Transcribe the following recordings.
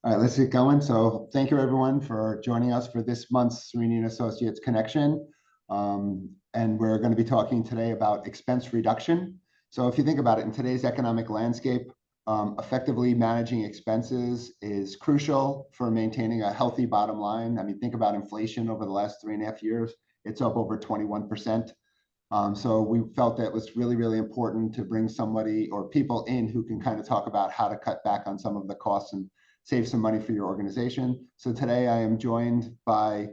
All right, let's get going. So thank you everyone for joining us for this month's Cerini Associates Connection. And we're going to be talking today about expense reduction. So if you think about it, in today's economic landscape, effectively managing expenses is crucial for maintaining a healthy bottom line. I mean, think about inflation over the last 3.5 years. It's up over 21%. So we felt that it was really, really important to bring somebody or people in who can kind of talk about how to cut back on some of the costs and save some money for your organization. So today I am joined by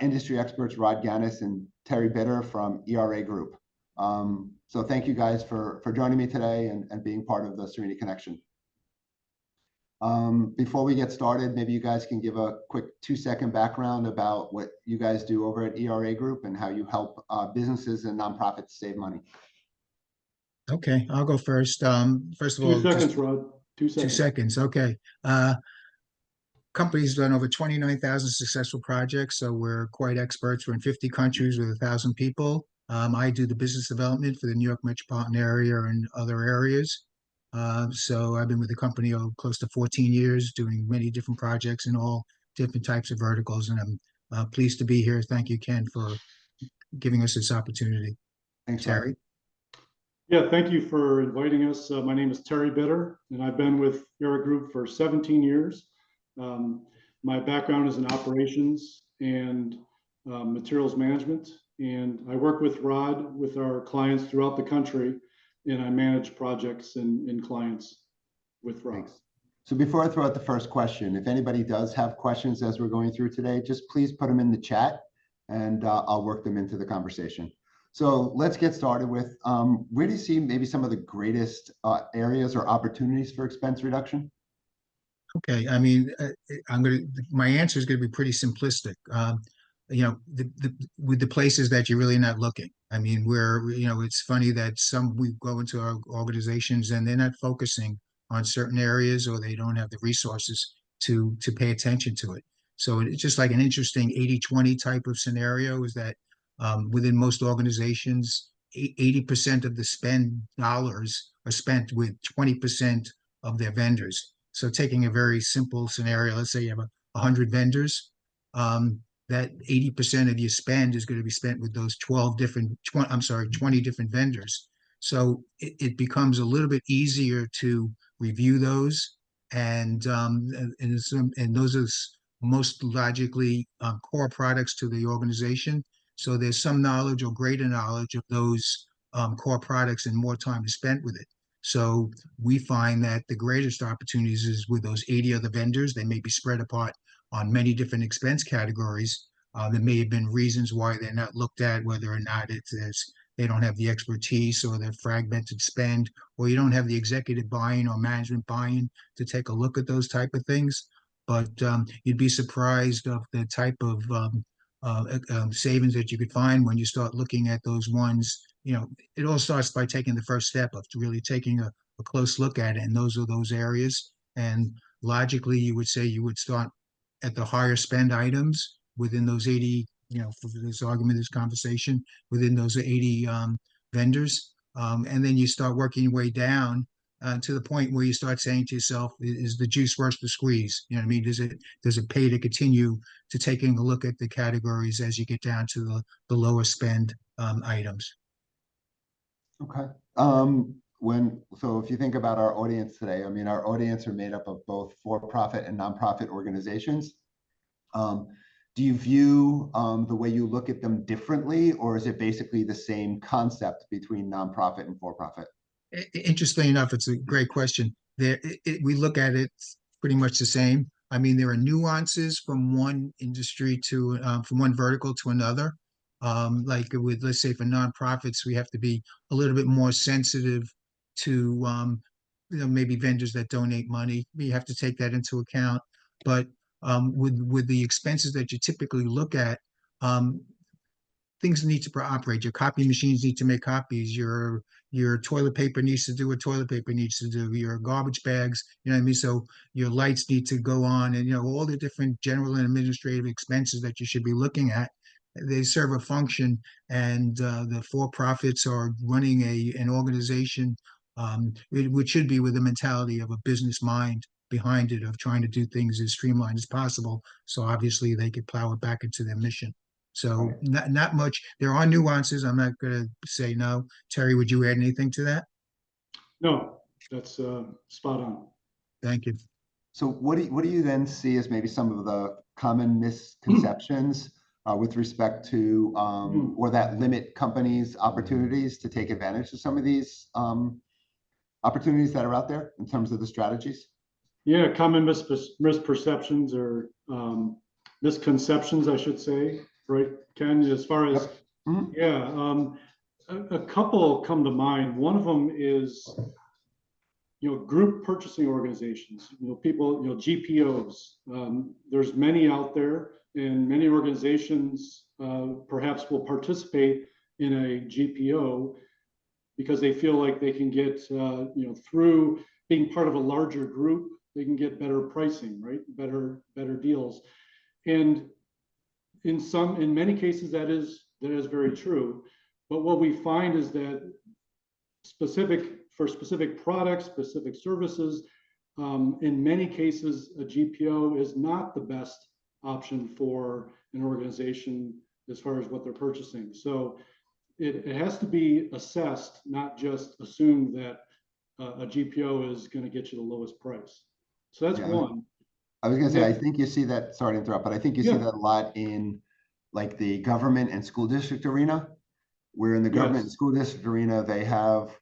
industry experts Rod Ganis and Terry Bitter from ERA Group. So thank you guys for joining me today and being part of the Cerini Connection. Before we get started, maybe you guys can give a quick 2-second background about what you guys do over at ERA Group and how you help businesses and nonprofits save money. Okay, I'll go first. First of all, 2 seconds, Rod. 2 seconds. 2 seconds. Okay. Company's done over 29,000 successful projects, so we're quite experts. We're in 50 countries with 1,000 people. I do the business development for the New York metropolitan area and other areas. So I've been with the company close to 14 years, doing many different projects in all different types of verticals, and I'm pleased to be here. Thank you, Ken, for giving us this opportunity. Thanks, Terry. Yeah, thank you for inviting us. My name is Terry Bitter, and I've been with ERA Group for 17 years. My background is in operations and materials management, and I work with Rod with our clients throughout the country, and I manage projects and clients with Rod. Thanks. So before I throw out the first question, if anybody does have questions as we're going through today, just please put them in the chat and I'll work them into the conversation. So let's get started with where do you see maybe some of the greatest areas or opportunities for expense reduction? Okay, I mean, my answer is going to be pretty simplistic. You know, with the places that you're really not looking. I mean, it's funny that we go into our organizations and they're not focusing on certain areas, or they don't have the resources to pay attention to it. So it's just like an interesting 80-20 type of scenario is that within most organizations, 80% of the spend dollars are spent with 20% of their vendors. So taking a very simple scenario, let's say you have 100 vendors, that 80% of your spend is going to be spent with those 20 different vendors. So it becomes a little bit easier to review those, and those are most logically core products to the organization. So there's some knowledge or greater knowledge of those core products, and more time is spent with it. So we find that the greatest opportunities is with those 80 other vendors. They may be spread apart on many different expense categories. There may have been reasons why they're not looked at, whether or not they don't have the expertise, or they're fragmented spend, or you don't have the executive buy-in or management buy-in to take a look at those type of things. But you'd be surprised of the type of savings that you could find when you start looking at those ones. You know, it all starts by taking the first step of really taking a close look at it, and those are those areas. And logically, you would say you would start at the higher spend items within those 80, for this argument, this conversation, within those 80 vendors. And then you start working your way down to the point where you start saying to yourself, is the juice worth the squeeze? You know what I mean? Does it pay to continue to taking a look at the categories as you get down to the lower spend items? Okay. So if you think about our audience today, I mean, our audience are made up of both for-profit and nonprofit organizations. Do you view the way you look at them differently, or is it basically the same concept between nonprofit and for-profit? Interestingly enough, it's a great question. We look at it pretty much the same. I mean, there are nuances from one industry to from one vertical to another. Like with, let's say, for nonprofits, we have to be a little bit more sensitive to maybe vendors that donate money. We have to take that into account. But with the expenses that you typically look at, things need to operate. Your copy machines need to make copies. Your toilet paper needs to do what toilet paper needs to do. Your garbage bags, you know what I mean? So your lights need to go on, and all the different general and administrative expenses that you should be looking at. They serve a function, and the for-profits are running an organization which should be with the mentality of a business mind. behind it of trying to do things as streamlined as possible. So obviously they could plow it back into their mission. So Right. not much. There are nuances. I'm not going to say no. Terry, would you add anything to that? No, that's spot on. Thank you. So what do you then see as maybe some of the common misconceptions with respect to or that limit companies' opportunities to take advantage of some of these opportunities that are out there in terms of the strategies? Yeah, common misperceptions or misconceptions, I should say, right, Ken? As far as, yeah, a couple come to mind. One of them is, group purchasing organizations, people, GPOs. There's many out there, and many organizations perhaps will participate in a GPO because they feel like they can get, through being part of a larger group, they can get better pricing, right? Better deals. And in many cases, that is very true. But what we find is that for specific products, specific services, in many cases, a GPO is not the best option for an organization as far as what they're purchasing. So it has to be assessed, not just assumed that a GPO is going to get you the lowest price. So that's one. I was going to say, I think you see that, sorry to interrupt, but I think you see that a lot in like the government and school district arena, where in the government and school district arena, they have,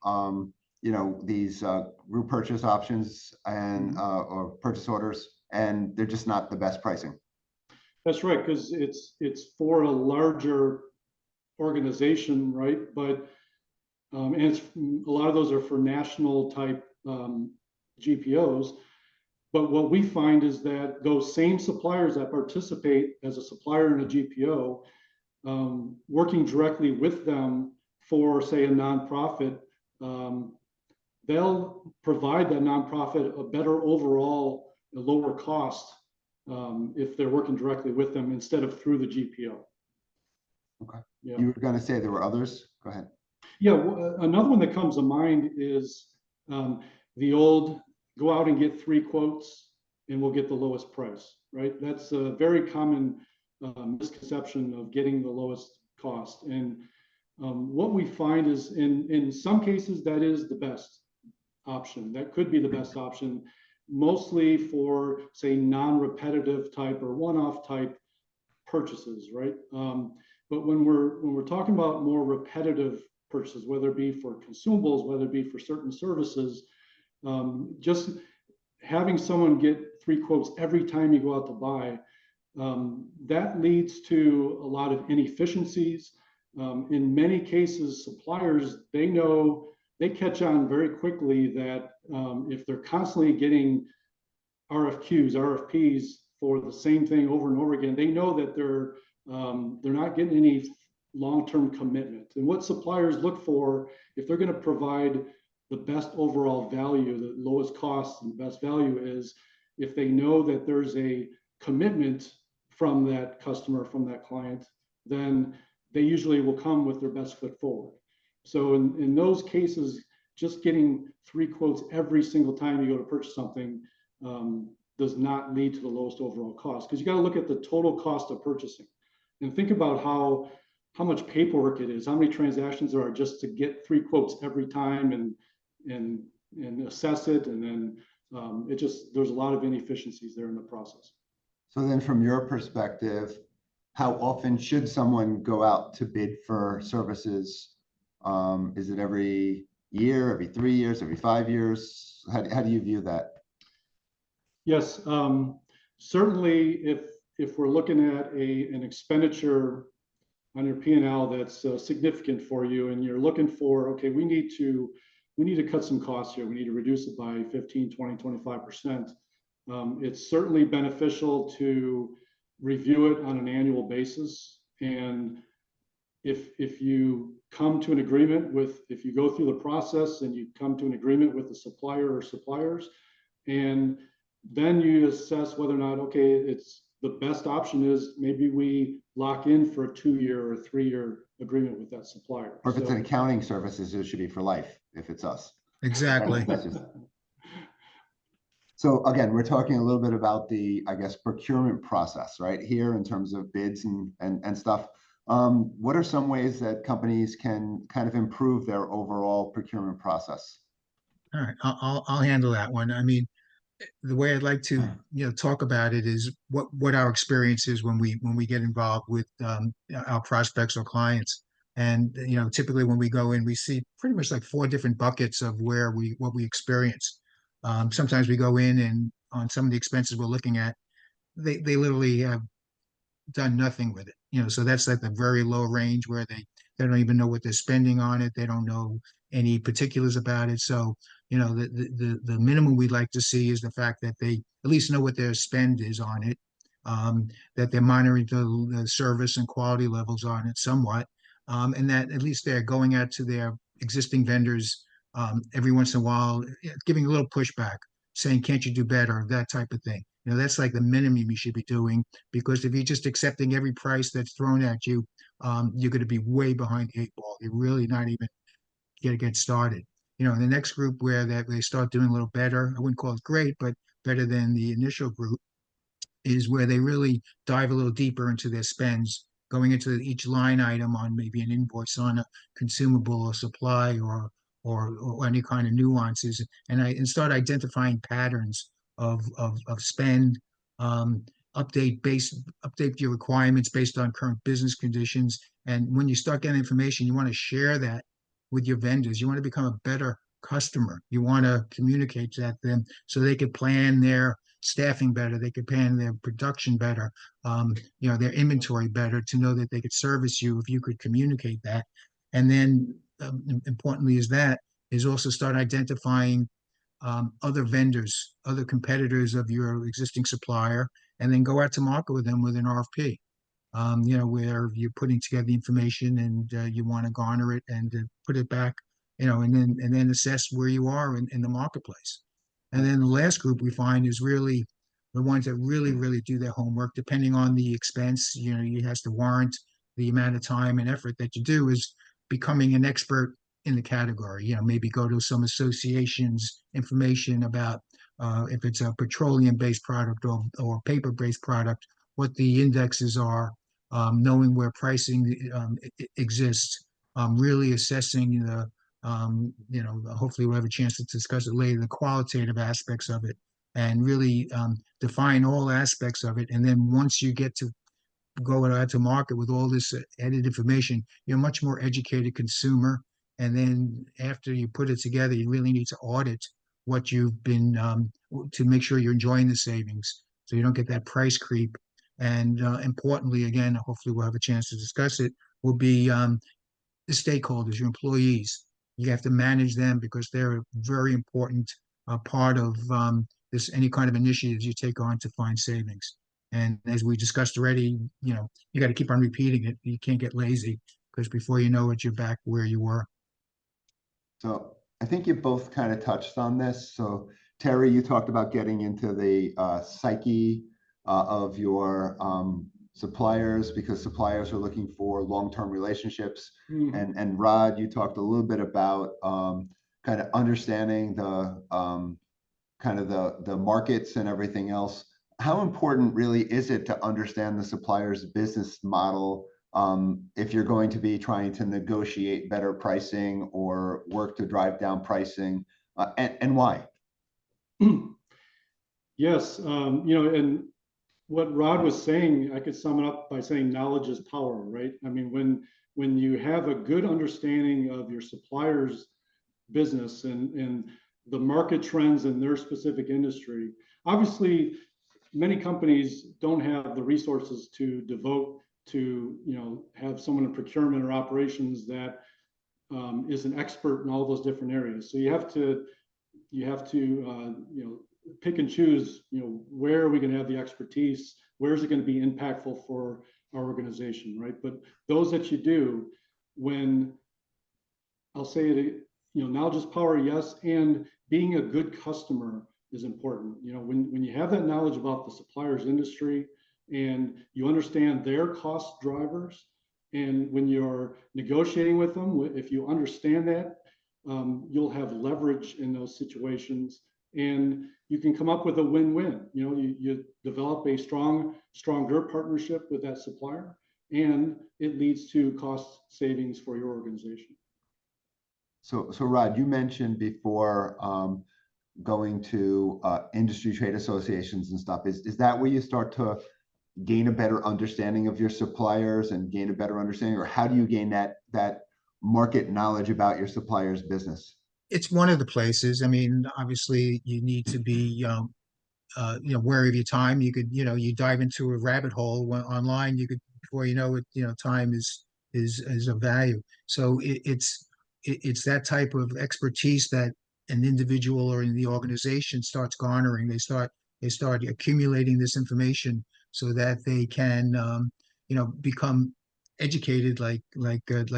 these group purchase options and or purchase orders, and they're just not the best pricing. That's right, because it's for a larger organization, right? But and it's a lot of those are for national type GPOs. But what we find is that those same suppliers that participate as a supplier in a GPO, working directly with them for, say, a nonprofit, they'll provide that nonprofit a better overall, a lower cost if they're working directly with them instead of through the GPO. Okay. Yeah. You were going to say there were others? Go ahead. Yeah, another one that comes to mind is the old go out and get 3 quotes and we'll get the lowest price, right? That's a very common misconception of getting the lowest cost. And what we find is in some cases that is the best option. That could be the best option, mostly for, say, non-repetitive type or one-off type purchases, right? But when we're talking about more repetitive purchases, whether it be for consumables, whether it be for certain services, just having someone get 3 quotes every time you go out to buy, that leads to a lot of inefficiencies. In many cases, suppliers, they catch on very quickly that if they're constantly getting RFPs for the same thing over and over again, they know that they're not getting any long-term commitment. And what suppliers look for, if they're going to provide the best overall value, the lowest cost and the best value, is if they know that there's a commitment from that customer, from that client, then they usually will come with their best foot forward. So in those cases, just getting 3 quotes every single time you go to purchase something does not lead to the lowest overall cost, because you got to look at the total cost of purchasing and think about how much paperwork it is, how many transactions there are just to get 3 quotes every time and assess it, and then there's a lot of inefficiencies there in the process. So then from your perspective, how often should someone go out to bid for services? Is it every year, every 3 years, every 5 years? How do you view that? Yes, certainly if we're looking at an expenditure on your P&L that's significant for you, and you're looking for, okay, we need to cut some costs here, we need to reduce it by 15, 20, 25%. It's certainly beneficial to review it on an annual basis. And if you come to an agreement if you go through the process and you come to an agreement with the supplier or suppliers, and then you assess whether or not, okay, it's the best option is maybe we lock in for a 2-year or 3-year agreement with that supplier. Or if it's an accounting services, it should be for life if it's us. Exactly. So again, we're talking a little bit about the, I guess, procurement process, right? Here in terms of bids and stuff. What are some ways that companies can kind of improve their overall procurement process? All right, I'll handle that one. I mean, the way I'd like to, talk about it is what our experience is when we get involved with our prospects or clients. And typically when we go in, we see pretty much like four different buckets of what we experience. Sometimes we go in and on some of the expenses we're looking at, they literally have done nothing with it. So that's like the very low range where they don't even know what they're spending on it. They don't know any particulars about it. So, the minimum we'd like to see is the fact that they at least know what their spend is on it, that they're monitoring the service and quality levels on it somewhat, and that at least they're going out to their existing vendors every once in a while, giving a little pushback, saying, "Can't you do better?" That type of thing. That's like the minimum you should be doing, because if you're just accepting every price that's thrown at you, you're going to be way behind the eight ball. You're really not even going to get started. In the next group where that they start doing a little better, I wouldn't call it great, but better than the initial group, is where they really dive a little deeper into their spends, going into each line item on maybe an invoice on a consumable or supply or any kind of nuances, and start identifying patterns of spend, um, update your requirements based on current business conditions. And when you start getting information, you want to share that with your vendors. You want to become a better customer. You want to communicate that to them so they could plan their staffing better, they could plan their production better, their inventory better, to know that they could service you if you could communicate that. And then importantly is also start identifying other vendors, other competitors of your existing supplier, and then go out to market with them with an RFP. Where you're putting together the information and you want to garner it and put it back, and then assess where you are in the marketplace. And then the last group we find is really the ones that really do their homework, depending on the expense. You has to warrant the amount of time and effort that you do, is becoming an expert in the category. Maybe go to some associations, information about if it's a petroleum-based product or paper-based product, what the indexes are, knowing where pricing exists, really assessing hopefully we'll have a chance to discuss it later, the qualitative aspects of it, and really define all aspects of it. And then once you get to go out to market with all this added information, you're a much more educated consumer. And then after you put it together, you really need to audit what you've been to make sure you're enjoying the savings, so you don't get that price creep. And importantly, again, hopefully we'll have a chance to discuss it, will be the stakeholders, your employees. You have to manage them because they're a very important part of any kind of initiatives you take on to find savings. And as we discussed already, you got to keep on repeating it. You can't get lazy, because before you know it, you're back where you were. So I think you both kind of touched on this. So Terry, you talked about getting into the psyche of your suppliers, because suppliers are looking for long-term relationships. And Rod, you talked a little bit about kind of understanding the kind of the markets and everything else. How important really is it to understand the supplier's business model if you're going to be trying to negotiate better pricing or work to drive down pricing, and why? Yes, and what Rod was saying, I could sum it up by saying knowledge is power, right? I mean, when you have a good understanding of your supplier's business and the market trends in their specific industry, obviously many companies don't have the resources to devote to, have someone in procurement or operations that is an expert in all those different areas. So you have to pick and choose, where are we going to have the expertise? Where is it going to be impactful for our organization, right? But those that you do, when I'll say it, knowledge is power, yes, and being a good customer is important. When you have that knowledge about the supplier's industry and you understand their cost drivers, and when you're negotiating with them, if you understand that, you'll have leverage in those situations and you can come up with a win-win. You develop a stronger partnership with that supplier, and it leads to cost savings for your organization. So Rod, you mentioned before going to industry trade associations and stuff. Is that where you start to gain a better understanding of your suppliers and gain a better understanding, or how do you gain that market knowledge about your supplier's business? It's one of the places. I mean, obviously, you need to be wary of your time. You could, you dive into a rabbit hole online. You could, before you know it, time is of value. So it's that type of expertise that an individual or in the organization starts garnering. They start accumulating this information so that they can become educated, like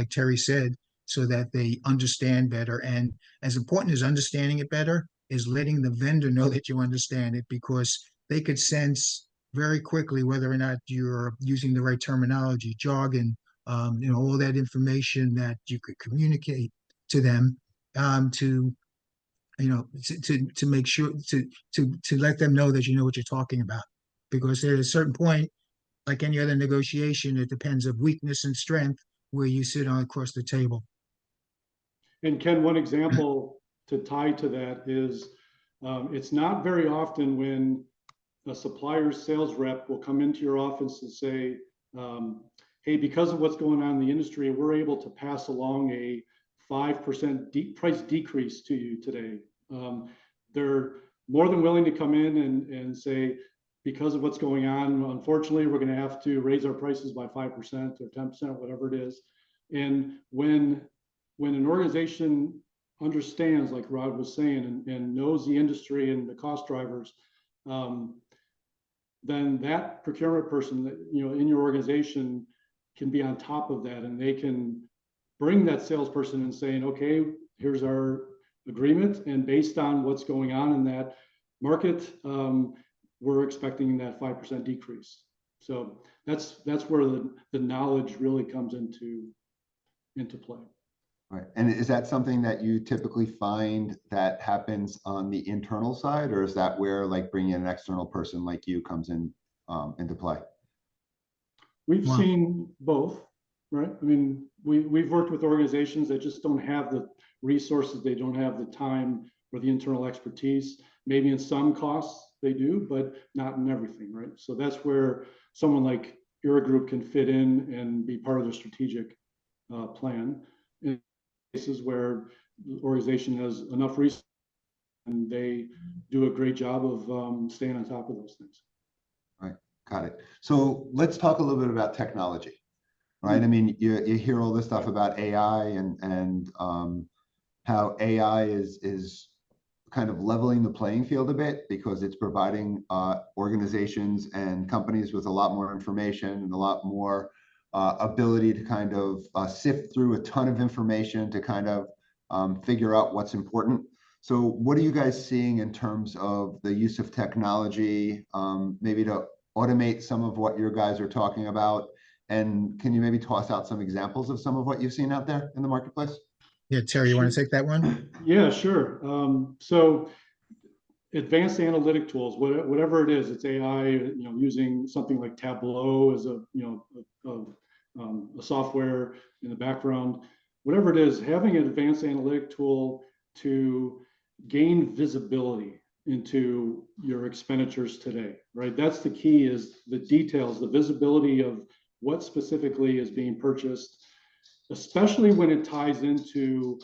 Terry said, so that they understand better. And as important as understanding it better is letting the vendor know that you understand it, because they could sense very quickly whether or not you're using the right terminology, jargon, all that information that you could communicate to them, to to make sure to let them know that you know what you're talking about. Because at a certain point, like any other negotiation, it depends of weakness and strength where you sit on across the table. And Ken, one example to tie to that is it's not very often when a supplier's sales rep will come into your office and say, hey, because of what's going on in the industry, we're able to pass along a 5% price decrease to you today. They're more than willing to come in and say, because of what's going on, unfortunately, we're going to have to raise our prices by 5% or 10%, whatever it is. And when an organization understands, like Rod was saying, and knows the industry and the cost drivers, then that procurement person that, in your organization can be on top of that, and they can bring that salesperson and saying, okay, here's our agreement, and based on what's going on in that market, we're expecting that 5% decrease. So that's where the knowledge really comes into play. Right. And is that something that you typically find that happens on the internal side, or is that where like bringing in an external person like you comes in into play? We've seen both, right? I mean, we've worked with organizations that just don't have the resources, they don't have the time or the internal expertise. Maybe in some costs they do, but not in everything, right? So that's where someone like your group can fit in and be part of the strategic plan. In cases where the organization has enough resources and they do a great job of staying on top of those things. Right, got it. So let's talk a little bit about technology, right? I mean, you hear all this stuff about AI and how AI is kind of leveling the playing field a bit, because it's providing organizations and companies with a lot more information and a lot more ability to kind of sift through a ton of information to kind of figure out what's important. So what are you guys seeing in terms of the use of technology, maybe to automate some of what your guys are talking about? And can you maybe toss out some examples of some of what you've seen out there in the marketplace? Yeah, Terry, you want to take that one? Yeah, sure. So advanced analytic tools, whatever it is, it's AI, using something like Tableau as a software in the background, whatever it is, having an advanced analytic tool to gain visibility into your expenditures today, right? That's the key, is the details, the visibility of what specifically is being purchased, especially when it ties into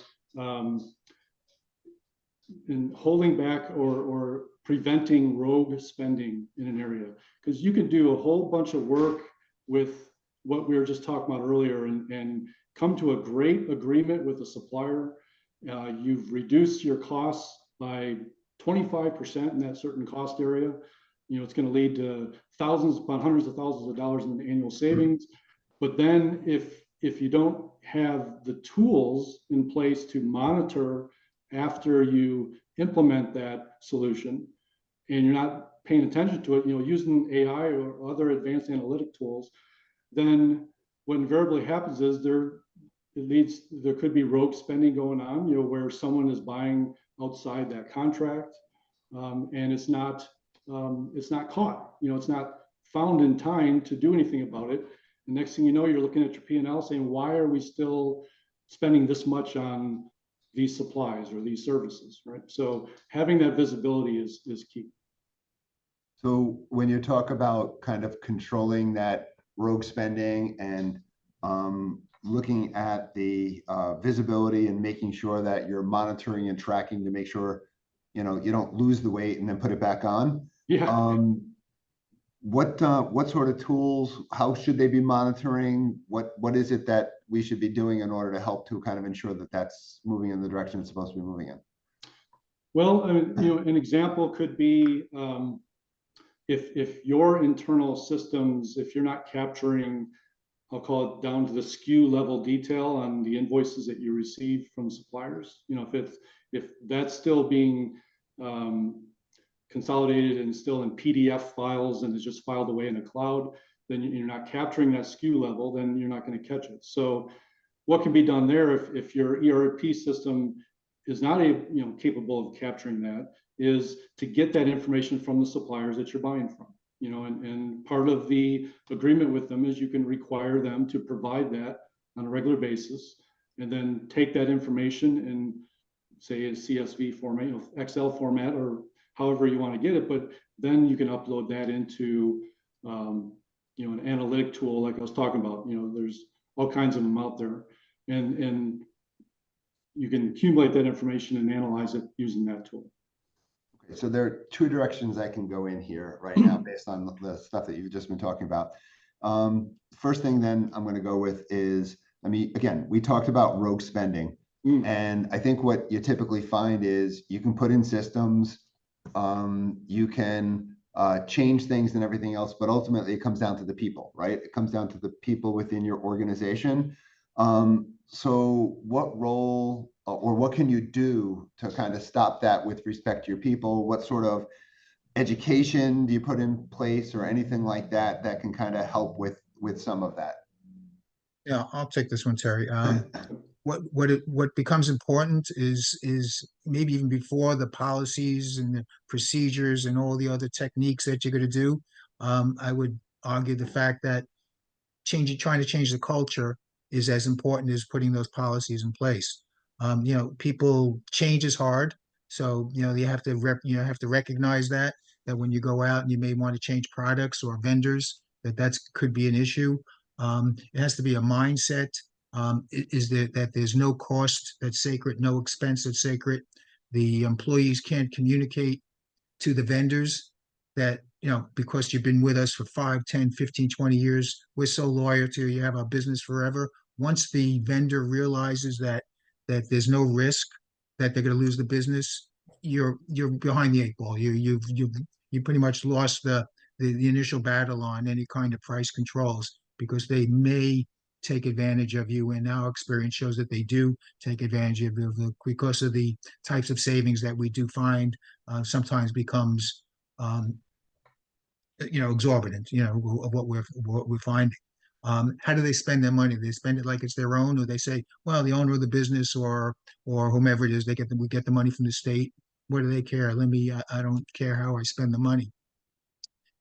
in holding back or preventing rogue spending in an area. Because you can do a whole bunch of work with what we were just talking about earlier and come to a great agreement with the supplier. You've reduced your costs by 25% in that certain cost area. It's going to lead to hundreds of thousands of dollars in annual savings. But then if you don't have the tools in place to monitor after you implement that solution, and you're not paying attention to it, using AI or other advanced analytic tools, then what invariably happens is there could be rogue spending going on, where someone is buying outside that contract, and it's not caught. It's not found in time to do anything about it. The next thing you know, you're looking at your P&L saying, why are we still spending this much on these supplies or these services, right? So having that visibility is key. So when you talk about kind of controlling that rogue spending and looking at the visibility and making sure that you're monitoring and tracking to make sure, you don't lose the weight and then put it back on. Yeah. What sort of tools, how should they be monitoring? What is it that we should be doing in order to help to kind of ensure that that's moving in the direction it's supposed to be moving in? Well, an example could be if your internal systems, if you're not capturing, I'll call it down to the SKU level detail on the invoices that you receive from suppliers, if that's still being consolidated and still in PDF files and is just filed away in a cloud, then you're not capturing that SKU level, then you're not going to catch it. So what can be done there if your ERP system is not capable of capturing that, is to get that information from the suppliers that you're buying from. And part of the agreement with them is you can require them to provide that on a regular basis, and then take that information and say a CSV format, Excel format, or however you want to get it, but then you can upload that into an analytic tool like I was talking about. There's all kinds of them out there, and you can accumulate that information and analyze it using that tool. Okay, so there are two directions I can go in here right now based on the stuff that you've just been talking about. First thing then I'm going to go with is, again, we talked about rogue spending. And I think what you typically find is you can put in systems, you can change things and everything else, but ultimately it comes down to the people, right? It comes down to the people within your organization. So what role or what can you do to kind of stop that with respect to your people? What sort of education do you put in place or anything like that that can kind of help with some of that? Yeah, I'll take this one, Terry. What becomes important is maybe even before the policies and the procedures and all the other techniques that you're going to do. I would argue the fact that trying to change the culture is as important as putting those policies in place. People change is hard, so you have to recognize that when you go out and you may want to change products or vendors, that could be an issue. It has to be a mindset. Is that there's no cost that's sacred, no expense that's sacred. The employees can't communicate to the vendors that, because you've been with us for 5, 10, 15, 20 years, we're so loyal to you, you have our business forever. Once the vendor realizes that there's no risk that they're going to lose the business, you're behind the 8 ball. You pretty much lost the initial battle on any kind of price controls, because they may take advantage of you, and our experience shows that they do take advantage of you because of the types of savings that we do find. Sometimes becomes exorbitant, of what we're finding. How do they spend their money? They spend it like it's their own, or they say, well, the owner of the business or whomever it is, we get the money from the state. What do they care? I don't care how I spend the money.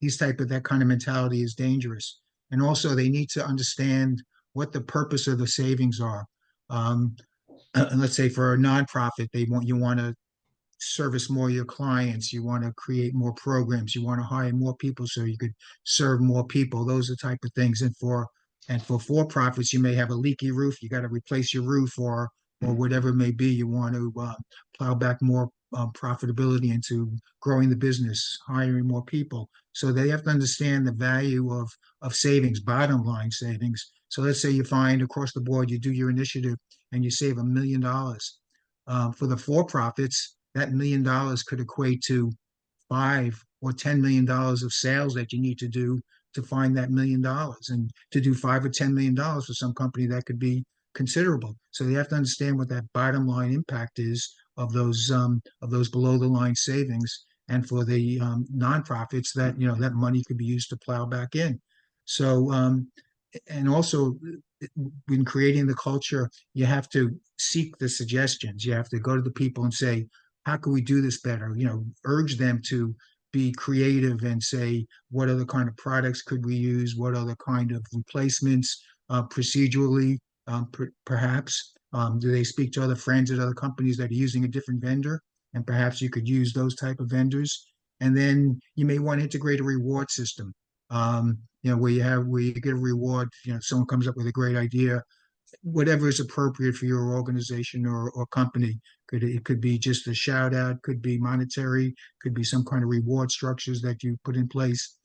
That kind of mentality is dangerous. And also they need to understand what the purpose of the savings are. Let's say for a nonprofit, you want to service more of your clients, you want to create more programs, you want to hire more people so you could serve more people. Those are type of things. And for profits, you may have a leaky roof, you got to replace your roof, or whatever it may be. You want to plow back more profitability into growing the business, hiring more people. So they have to understand the value of savings, bottom line savings. So let's say you find across the board, you do your initiative and you save $1 million. For the for-profits, that $1 million could equate to $5 or $10 million of sales that you need to do to find that $1 million. And to do $5 or $10 million for some company, that could be considerable. So they have to understand what that bottom line impact is of those below the line savings. And for the nonprofits, that money could be used to plow back in. So and also, when creating the culture, you have to seek the suggestions. You have to go to the people and say, how can we do this better? Urge them to be creative and say, what other kind of products could we use? What other kind of replacements, procedurally, perhaps? Do they speak to other friends at other companies that are using a different vendor? And perhaps you could use those type of vendors. And then you may want to integrate a reward system, where you get a reward, someone comes up with a great idea, whatever is appropriate for your organization or company. It could be just a shout out, could be monetary, could be some kind of reward structures that you put in place,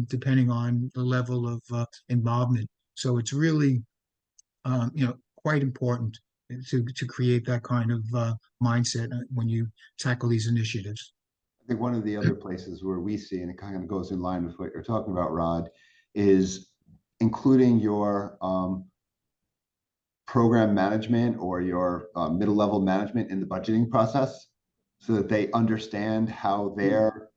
depending on the level of involvement. So it's really, quite important to create that kind of mindset when you tackle these initiatives. I think one of the other places where we see, and it kind of goes in line with what you're talking about, Rod, is including your program management or your middle level management in the budgeting process, so that they understand how their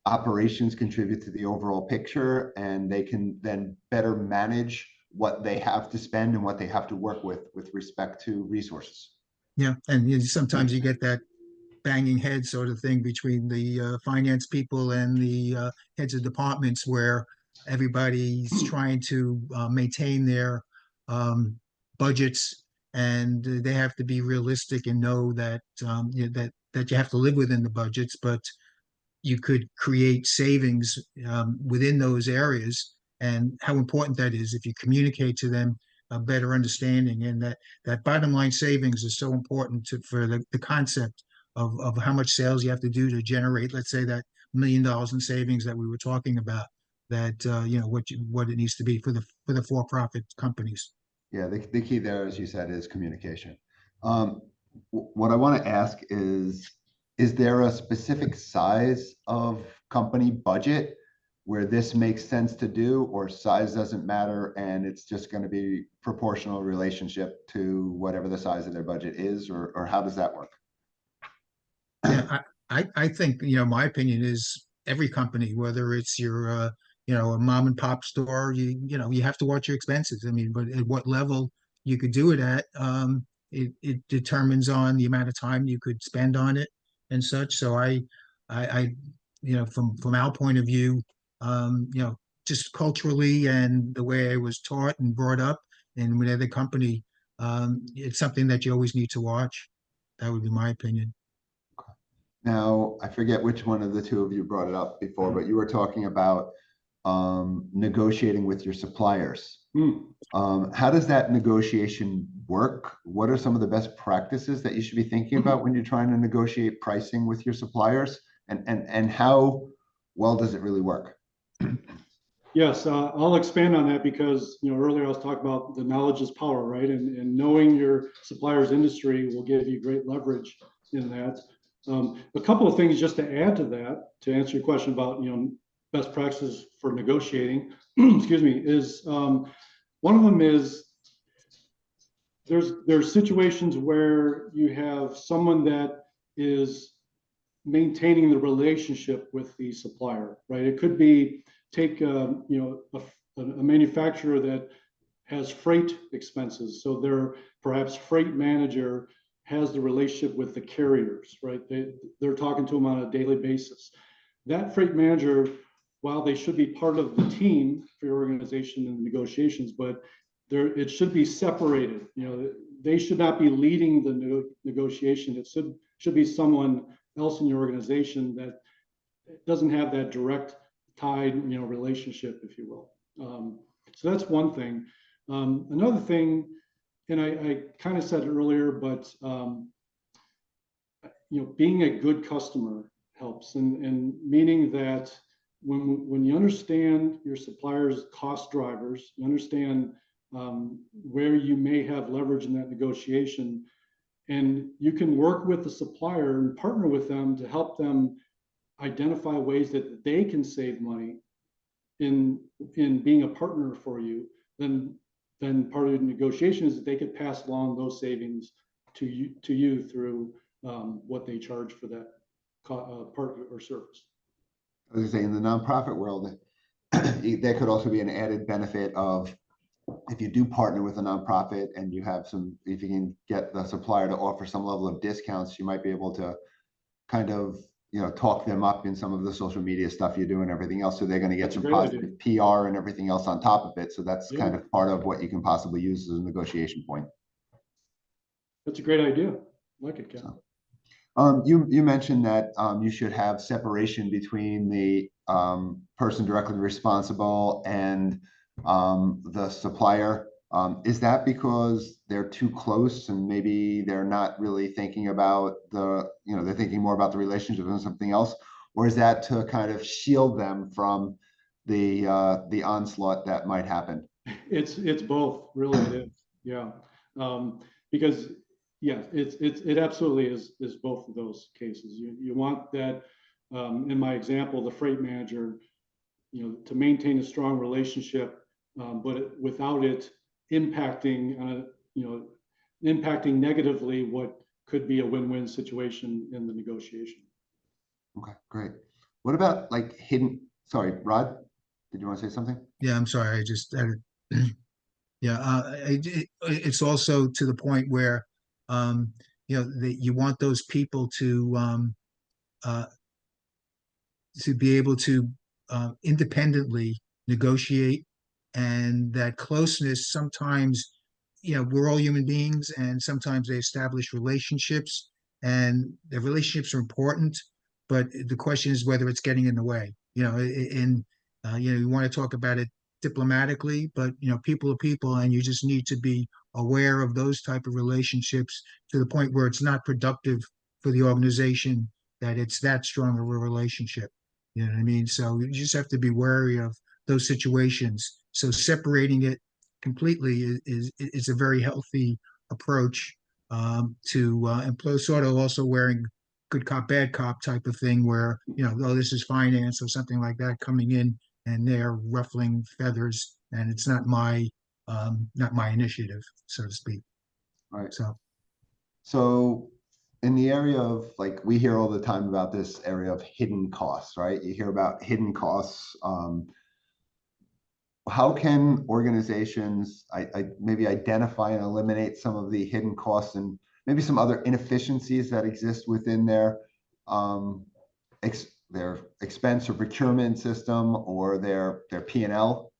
operations contribute to the overall picture, and they can then better manage what they have to spend and what they have to work with respect to resources. Yeah, and sometimes you get that banging head sort of thing between the finance people and the heads of departments, where everybody's trying to maintain their budgets, and they have to be realistic and know that that you have to live within the budgets, but you could create savings within those areas, and how important that is if you communicate to them a better understanding, and that bottom line savings is so important for the concept of how much sales you have to do to generate, let's say, that $1 million in savings that we were talking about, that what it needs to be for the for-profit companies. Yeah, the key there, as you said, is communication. What I want to ask is there a specific size of company budget where this makes sense to do, or size doesn't matter and it's just going to be proportional relationship to whatever the size of their budget is, or how does that work? Yeah, I think, my opinion is every company, whether it's your, a mom and pop store, you have to watch your expenses. I mean, but at what level you could do it at, it determines on the amount of time you could spend on it and such. So I, from our point of view, just culturally and the way I was taught and brought up, and with every company, it's something that you always need to watch. That would be my opinion. Now, I forget which one of the two of you brought it up before, but you were talking about negotiating with your suppliers. How does that negotiation work? What are some of the best practices that you should be thinking about when you're trying to negotiate pricing with your suppliers? And how well does it really work? Yes, I'll expand on that because earlier I was talking about the knowledge is power, right? And knowing your supplier's industry will give you great leverage in that. A couple of things just to add to that, to answer your question about best practices for negotiating, excuse me, is one of them is there's situations where you have someone that is maintaining the relationship with the supplier, right? It could be take a manufacturer that has freight expenses, so their perhaps freight manager has the relationship with the carriers, right? They're talking to them on a daily basis. That freight manager, while they should be part of the team for your organization in the negotiations, but it should be separated. They should not be leading the negotiation. It should be someone else in your organization that doesn't have that direct tied, relationship, if you will. So that's one thing. Another thing, and I kind of said it earlier, but being a good customer helps, and meaning that when you understand your supplier's cost drivers, you understand where you may have leverage in that negotiation, and you can work with the supplier and partner with them to help them identify ways that they can save money in being a partner for you, then part of the negotiation is that they could pass along those savings to you through what they charge for that part or service. I was saying, in the nonprofit world, there could also be an added benefit of if you do partner with a nonprofit and you have some, if you can get the supplier to offer some level of discounts, you might be able to kind of, talk them up in some of the social media stuff you do and everything else. So they're going to get That's a some great idea. positive PR and everything else on top of it. So that's Yeah. kind of part of what you can possibly use as a negotiation point. That's a great idea. I like it, Ken. So, you mentioned that you should have separation between the person directly responsible and the supplier. Is that because they're too close and maybe they're not really thinking about they're thinking more about the relationship than something else? Or is that to kind of shield them from the onslaught that might happen? It's both, really it is. Yeah. Because yeah, it absolutely is both of those cases. You want that, in my example, the freight manager, to maintain a strong relationship, but without it impacting, impacting negatively what could be a win-win situation in the negotiation. Okay, great. What about like sorry, Rod, did you want to say something? Yeah, I'm sorry. I just yeah. It's also to the point where that you want those people uh, to be able to independently negotiate, and that closeness sometimes, we're all human beings, and sometimes they establish relationships, and the relationships are important, but the question is whether it's getting in the way. You want to talk about it diplomatically, but people are people, and you just need to be aware of those type of relationships to the point where it's not productive for the organization, that it's that strong of a relationship. You know what I mean? So you just have to be wary of those situations. So separating it completely is a very healthy approach, to employ, sort of also wearing good cop, bad cop type of thing, where, oh, this is finance or something like that coming in, and they're ruffling feathers, and it's not my initiative, so to speak. Right. So In the area of, like, we hear all the time about this area of hidden costs, right? You hear about hidden costs. How can organizations maybe identify and eliminate some of the hidden costs and maybe some other inefficiencies that exist within um, their expense or procurement system or their P&L?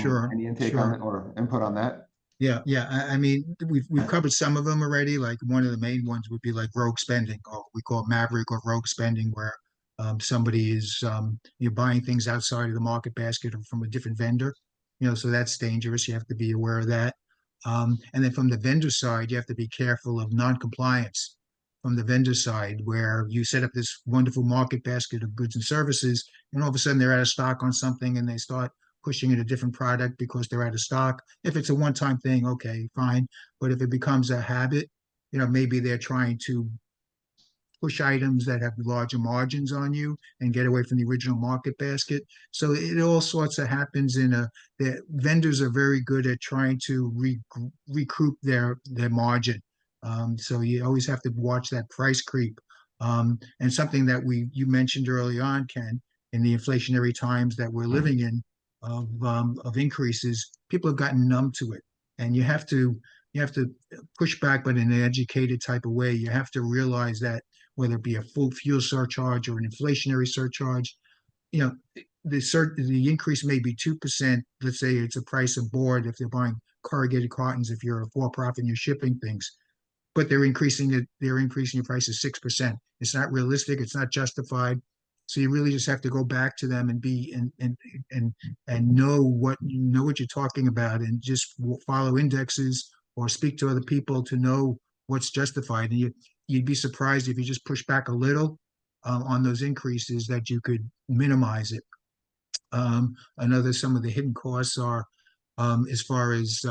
sure, Any intake on sure. it or input on that? Yeah, yeah. I mean, we've covered some of them already. Like one of the main ones would be like rogue spending, or we call it maverick or rogue spending, where somebody is, you're buying things outside of the market basket or from a different vendor. So that's dangerous. You have to be aware of that. And then from the vendor side, you have to be careful of non-compliance from the vendor side, where you set up this wonderful market basket of goods and services, and all of a sudden they're out of stock on something, and they start pushing in a different product because they're out of stock. If it's a one-time thing, okay, fine. But if it becomes a habit, maybe they're trying to push items that have larger margins on you and get away from the original market basket. So it all sorts of happens the vendors are very good at trying to recoup their margin. So you always have to watch that price creep. And something that you mentioned early on, Ken, in the inflationary times that we're living in, of increases, people have gotten numb to it, and you have to push back, but in an educated type of way. You have to realize that whether it be a full fuel surcharge or an inflationary surcharge, you know, the increase may be 2%. Let's say it's a price of board if they're buying corrugated cartons, if you're a for-profit and you're shipping things, but they're increasing your prices 6%. It's not realistic, it's not justified. So you really just have to go back to them and be and know what you're talking about, and just follow indexes or speak to other people to know what's justified. And you'd be surprised if you just push back a little on those increases, that you could minimize it. Some of the hidden costs are, as far as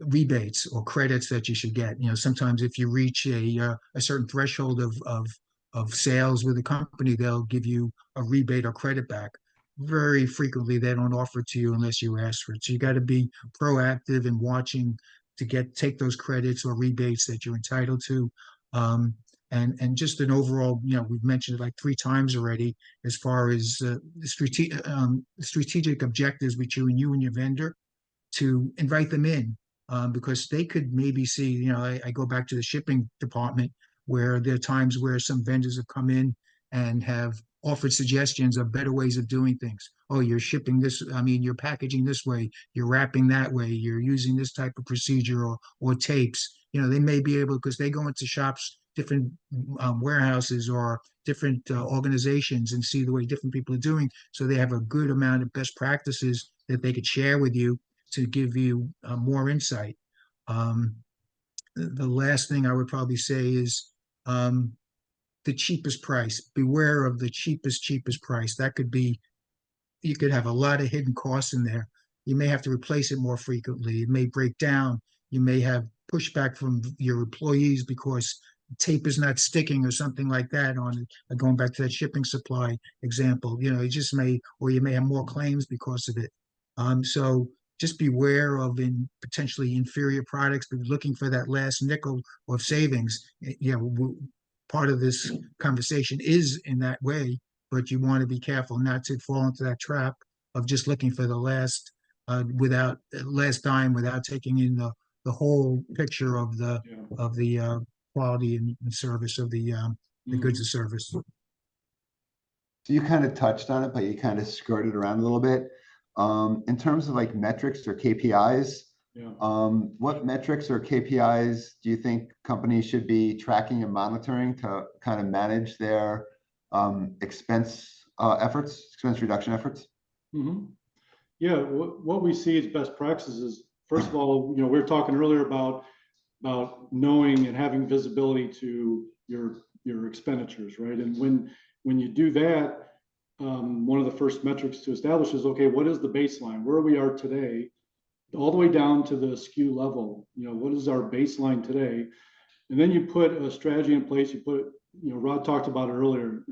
rebates or credits that you should get. Sometimes if you reach a certain threshold of sales with a company, they'll give you a rebate or credit back. Very frequently, they don't offer it to you unless you ask for it. So you got to be proactive in watching to take those credits or rebates that you're entitled to. And just an overall, we've mentioned it like 3 times already, as far as the strategic objectives between you and your vendor. to invite them in, because they could maybe see, I go back to the shipping department where there are times where some vendors have come in and have offered suggestions of better ways of doing things. Oh, you're shipping this, you're packaging this way, you're wrapping that way, you're using this type of procedure or tapes. They may be able, because they go into shops, different warehouses or different organizations, and see the way different people are doing. So they have a good amount of best practices that they could share with you to give you more insight. The last thing I would probably say is the cheapest price. Beware of the cheapest price. That could be, you could have a lot of hidden costs in there. You may have to replace it more frequently. It may break down. You may have pushback from your employees because tape is not sticking or something like that on going back to that shipping supply example. It just may, or you may have more claims because of it. So just beware of potentially inferior products, but looking for that last nickel of savings. Part of this conversation is in that way, but you want to be careful not to fall into that trap of just looking for the last dime without taking in the whole picture of the quality and service of the goods and service. So you kind of touched on it, but you kind of skirted around a little bit. In terms of like metrics or KPIs, what metrics or KPIs do you think companies should be tracking and monitoring to kind of manage their expense reduction efforts? Mm-hmm. Yeah, what we see as best practices, first of all, we were talking earlier about knowing and having visibility to your expenditures, right? And when you do that, one of the first metrics to establish is, okay, what is the baseline? Where we are today, all the way down to the SKU level. What is our baseline today? And then you put a strategy in place. You put, Rod talked about it earlier.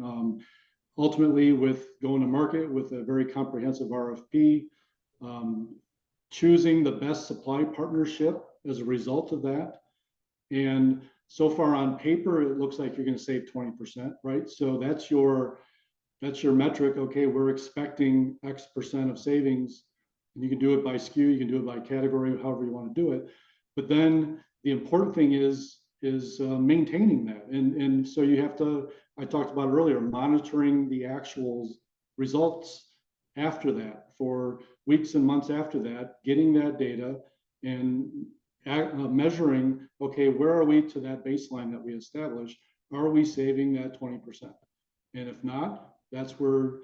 Ultimately, with going to market with a very comprehensive RFP, choosing the best supply partnership as a result of that. And so far on paper, it looks like you're going to save 20%, right? So that's your metric. Okay, we're expecting X% of savings. And you can do it by SKU, you can do it by category, however you want to do it. But then the important thing is maintaining that. And so you have to, I talked about earlier, monitoring the actual results after that for weeks and months after that, getting that data and measuring, okay, where are we to that baseline that we established? Are we saving that 20%? And if not, that's where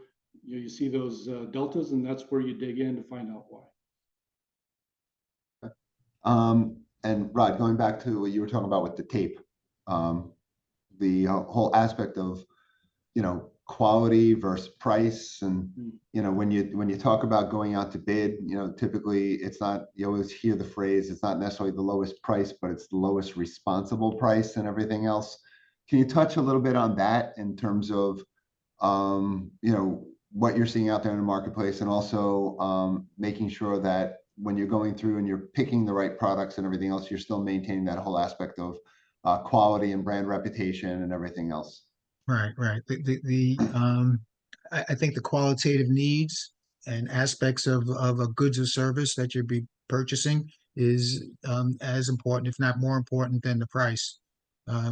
you see those deltas, and that's where you dig in to find out why. And Rod, going back to what you were talking about with the tape, the whole aspect of, quality versus price. And, when you talk about going out to bid, typically it's not, you always hear the phrase, it's not necessarily the lowest price, but it's the lowest responsible price and everything else. Can you touch a little bit on that in terms of, what you're seeing out there in the marketplace, and also making sure that when you're going through and you're picking the right products and everything else, you're still maintaining that whole aspect of quality and brand reputation and everything else? Right. I think the qualitative needs and aspects of a goods or service that you'd be purchasing is as important, if not more important, than the price,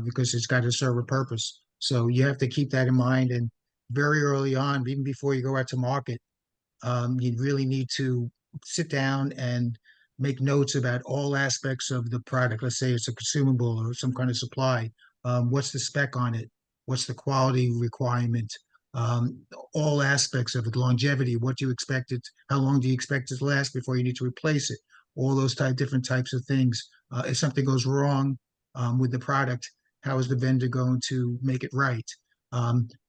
because it's got to serve a purpose. So you have to keep that in mind. And very early on, even before you go out to market, you really need to sit down and make notes about all aspects of the product. Let's say it's a consumable or some kind of supply. What's the spec on it? What's the quality requirement? All aspects of it, longevity, what do you expect it, how long do you expect it to last before you need to replace it? All those different types of things. If something goes wrong with the product, how is the vendor going to make it right?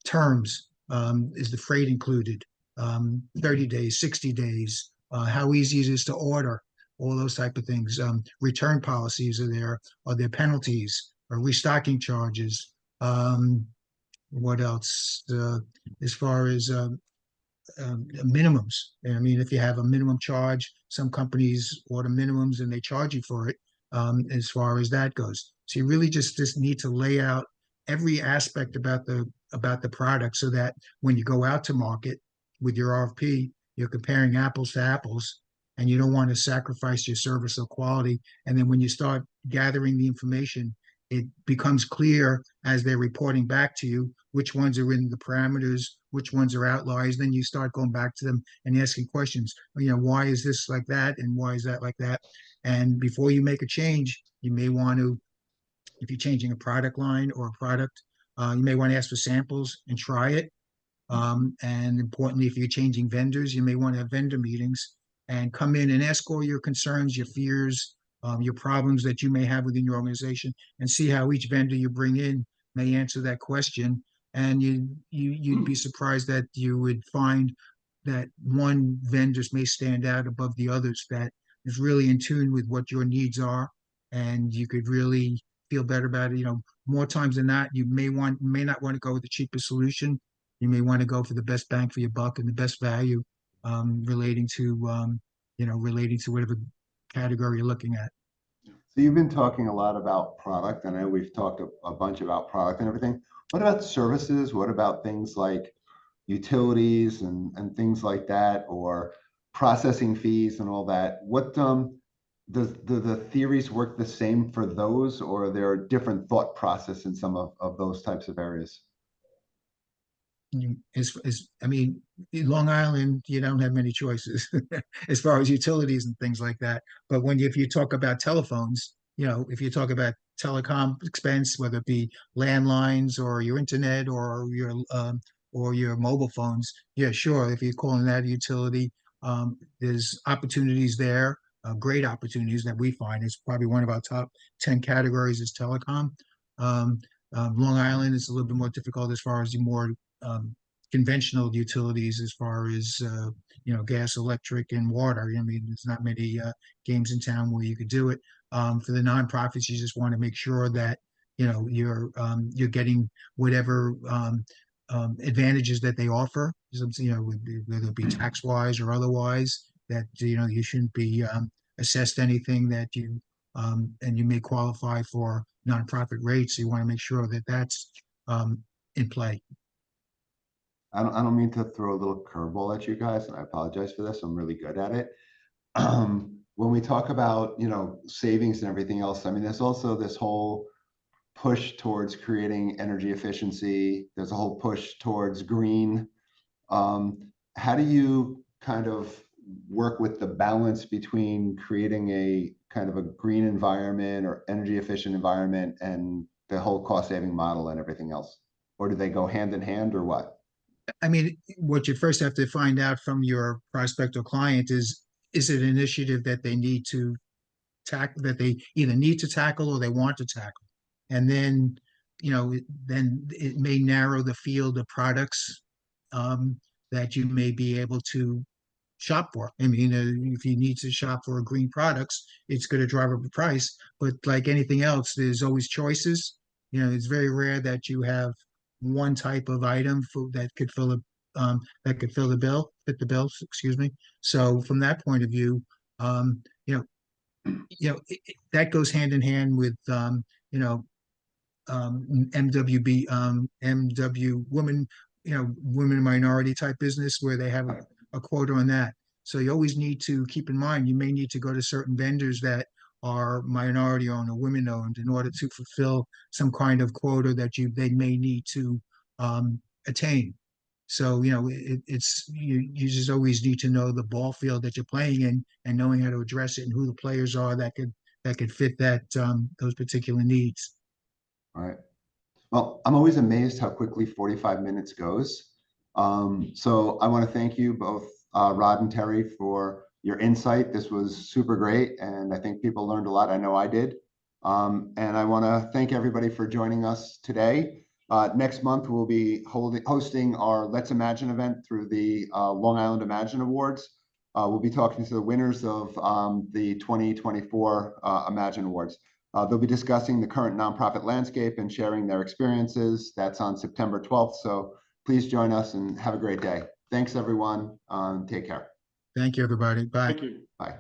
Terms, is the freight included? 30 days, 60 days, how easy it is to order, all those type of things. Return policies are there penalties or restocking charges? What else? As far as minimums, if you have a minimum charge, some companies order minimums and they charge you for it, as far as that goes. So you really just need to lay out every aspect about the product, so that when you go out to market with your RFP, you're comparing apples to apples, and you don't want to sacrifice your service or quality. And then when you start gathering the information, it becomes clear as they're reporting back to you which ones are in the parameters, which ones are outliers. Then you start going back to them and asking questions. Why is this like that, and why is that like that? And before you make a change, you may want to, if you're changing a product line or a product, you may want to ask for samples and try it. And importantly, if you're changing vendors, you may want to have vendor meetings and come in and ask all your concerns, your fears, your problems that you may have within your organization, and see how each vendor you bring in may answer that question. And you'd be surprised that you would find that one vendors may stand out above the others that is really in tune with what your needs are, and you could really feel better about it. More times than not, you may not want to go with the cheapest solution. You may want to go for the best bang for your buck and the best value, relating to whatever category you're looking at. So you've been talking a lot about product, and I know we've talked a bunch about product and everything. What about services? What about things like utilities and things like that, or processing fees and all that? What do the theories work the same for those, or are there a different thought process in some of those types of areas? I mean, in Long Island, you don't have many choices as far as utilities and things like that. But if you talk about telephones, if you talk about telecom expense, whether it be landlines or your internet or your mobile phones, yeah, sure. If you're calling that a utility, there's opportunities there, great opportunities that we find. It's probably one of our top 10 categories is telecom. Long Island is a little bit more difficult as far as the more conventional utilities, as far as gas, electric, and water. I mean, there's not many games in town where you could do it. For the nonprofits, you just want to make sure that you're getting whatever advantages that they offer. Whether it be tax wise or otherwise, that you shouldn't be assessed anything that you and you may qualify for nonprofit rates. So you want to make sure that that's in play. I don't mean to throw a little curveball at you guys, and I apologize for this. I'm really good at it. When we talk about, savings and everything else, I mean, there's also this whole push towards creating energy efficiency. There's a whole push towards green. How do you kind of work with the balance between creating a kind of a green environment or energy efficient environment and the whole cost saving model and everything else? Or do they go hand in hand, or what? I mean, what you first have to find out from your prospect or client is it an initiative that they need to tackle, that they either need to tackle or they want to tackle? And then, then it may narrow the field of products that you may be able to shop for. I mean, if you need to shop for green products, it's going to drive up the price. But like anything else, there's always choices. It's very rare that you have one type of item that could fill the bill, fit the bill. Excuse me. So from that point of view, that goes hand in hand with MWB, MW women, women minority type business where they have a quota on that. So you always need to keep in mind, you may need to go to certain vendors that are minority owned or women owned in order to fulfill some kind of quota that they may need to attain. So, it's you just always need to know the ball field that you're playing in and knowing how to address it and who the players are that could fit those particular needs. All right. Well, I'm always amazed how quickly 45 minutes goes. So I want to thank you both, Rod and Terry, for your insight. This was super great, and I think people learned a lot. I know I did. And I want to thank everybody for joining us today. Next month, we'll be hosting our Let's Imagine event through the Long Island Imagine Awards. We'll be talking to the winners of the 2024 Imagine Awards. They'll be discussing the current nonprofit landscape and sharing their experiences. That's on September 12th. So please join us and have a great day. Thanks, everyone. Take care. Thank you, everybody. Bye. Thank you. Bye.